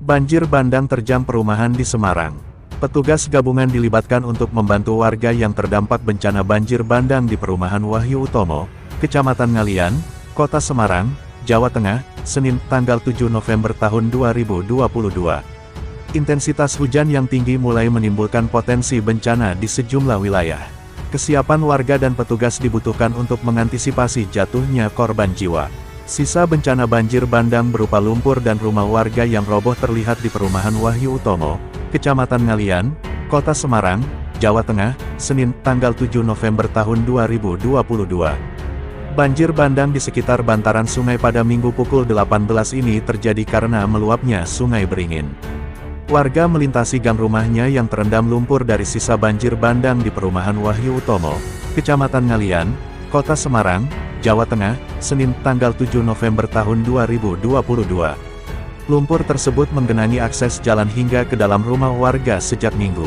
Banjir bandang terjang perumahan di Semarang. Petugas gabungan dilibatkan untuk membantu warga yang terdampak bencana banjir bandang di perumahan Wahyu Utomo, Kecamatan Ngalian, Kota Semarang, Jawa Tengah, Senin, tanggal 7 November tahun 2022. Intensitas hujan yang tinggi mulai menimbulkan potensi bencana di sejumlah wilayah. Kesiapan warga dan petugas dibutuhkan untuk mengantisipasi jatuhnya korban jiwa. Sisa bencana banjir bandang berupa lumpur dan rumah warga yang roboh terlihat di perumahan Wahyu Utomo, Kecamatan Ngalian, Kota Semarang, Jawa Tengah, Senin, tanggal 7 November tahun 2022. Banjir bandang di sekitar bantaran sungai pada Minggu pukul 18 ini terjadi karena meluapnya Sungai Beringin. Warga melintasi gang rumahnya yang terendam lumpur dari sisa banjir bandang di perumahan Wahyu Utomo, Kecamatan Ngalian, Kota Semarang, Jawa Tengah, Senin, tanggal 7 November tahun 2022. Lumpur tersebut menggenangi akses jalan hingga ke dalam rumah warga sejak Minggu.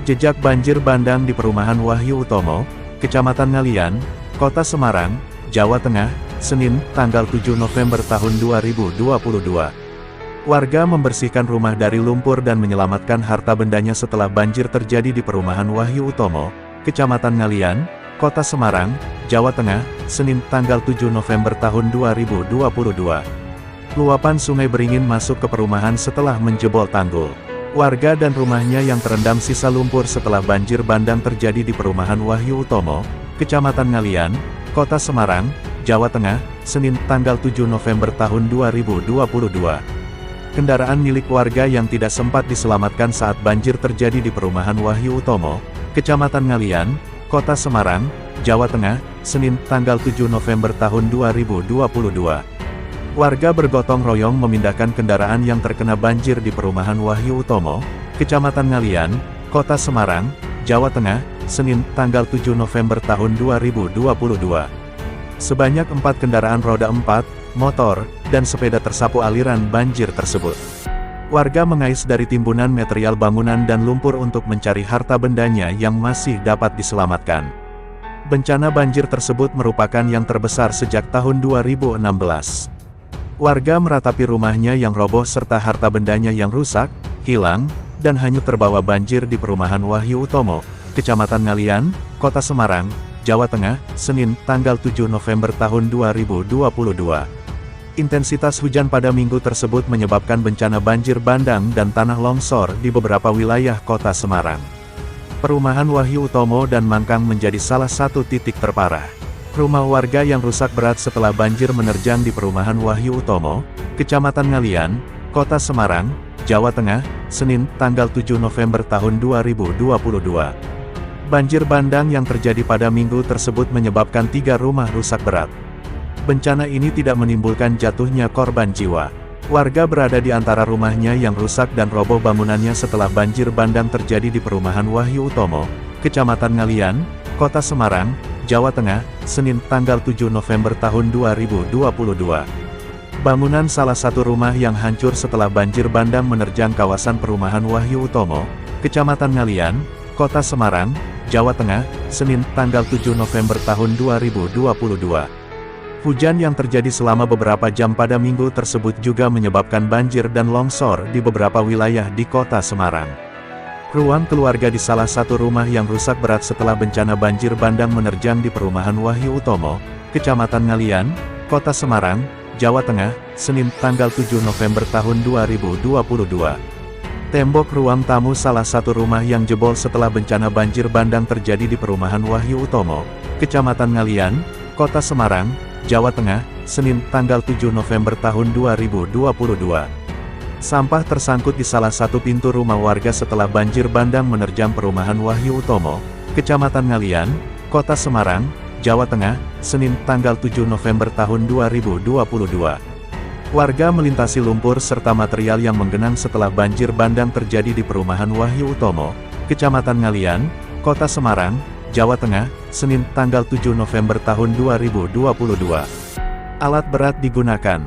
Jejak banjir bandang di perumahan Wahyu Utomo, Kecamatan Ngalian, Kota Semarang, Jawa Tengah, Senin, tanggal 7 November tahun 2022. Warga membersihkan rumah dari lumpur dan menyelamatkan harta bendanya setelah banjir terjadi di perumahan Wahyu Utomo, Kecamatan Ngalian, Kota Semarang, Jawa Tengah, Senin, tanggal 7 November tahun 2022. Luapan Sungai Beringin masuk ke perumahan setelah menjebol tanggul. Warga dan rumahnya yang terendam sisa lumpur setelah banjir bandang terjadi di perumahan Wahyu Utomo, Kecamatan Ngalian, Kota Semarang, Jawa Tengah, Senin, tanggal 7 November tahun 2022. Kendaraan milik warga yang tidak sempat diselamatkan saat banjir terjadi di perumahan Wahyu Utomo, Kecamatan Ngalian, Kota Semarang, Jawa Tengah, Senin, tanggal 7 November tahun 2022. Warga bergotong royong memindahkan kendaraan yang terkena banjir di perumahan Wahyu Utomo, Kecamatan Ngalian, Kota Semarang, Jawa Tengah, Senin, tanggal 7 November tahun 2022. Sebanyak 4 kendaraan roda 4, motor, dan sepeda tersapu aliran banjir tersebut. Warga mengais dari timbunan material bangunan dan lumpur untuk mencari harta bendanya yang masih dapat diselamatkan. Bencana banjir tersebut merupakan yang terbesar sejak tahun 2016. Warga meratapi rumahnya yang roboh serta harta bendanya yang rusak, hilang, dan hanyut terbawa banjir di perumahan Wahyu Utomo, Kecamatan Ngalian, Kota Semarang, Jawa Tengah, Senin, tanggal 7 November tahun 2022. Intensitas hujan pada minggu tersebut menyebabkan bencana banjir bandang dan tanah longsor di beberapa wilayah Kota Semarang. Perumahan Wahyu Utomo dan Mangkang menjadi salah satu titik terparah. Rumah warga yang rusak berat setelah banjir menerjang di perumahan Wahyu Utomo, Kecamatan Ngalian, Kota Semarang, Jawa Tengah, Senin, tanggal 7 November tahun 2022. Banjir bandang yang terjadi pada minggu tersebut menyebabkan 3 rumah rusak berat. Bencana ini tidak menimbulkan jatuhnya korban jiwa. Warga berada di antara rumahnya yang rusak dan roboh bangunannya setelah banjir bandang terjadi di perumahan Wahyu Utomo, Kecamatan Ngalian, Kota Semarang, Jawa Tengah, Senin, tanggal 7 November tahun 2022. Bangunan salah satu rumah yang hancur setelah banjir bandang menerjang kawasan perumahan Wahyu Utomo, Kecamatan Ngalian, Kota Semarang, Jawa Tengah, Senin, tanggal 7 November tahun 2022. Hujan yang terjadi selama beberapa jam pada minggu tersebut juga menyebabkan banjir dan longsor di beberapa wilayah di Kota Semarang. Ruang keluarga di salah satu rumah yang rusak berat setelah bencana banjir bandang menerjang di perumahan Wahyu Utomo, Kecamatan Ngalian, Kota Semarang, Jawa Tengah, Senin, tanggal 7 November tahun 2022. Tembok ruang tamu salah satu rumah yang jebol setelah bencana banjir bandang terjadi di perumahan Wahyu Utomo, Kecamatan Ngalian, Kota Semarang, Jawa Tengah, Senin, tanggal 7 November tahun 2022. Sampah tersangkut di salah satu pintu rumah warga setelah banjir bandang menerjang perumahan Wahyu Utomo, Kecamatan Ngalian, Kota Semarang, Jawa Tengah, Senin, tanggal 7 November tahun 2022. Warga melintasi lumpur serta material yang menggenang setelah banjir bandang terjadi di perumahan Wahyu Utomo, Kecamatan Ngalian, Kota Semarang, Jawa Tengah, Senin, tanggal 7 November tahun 2022. Alat berat digunakan.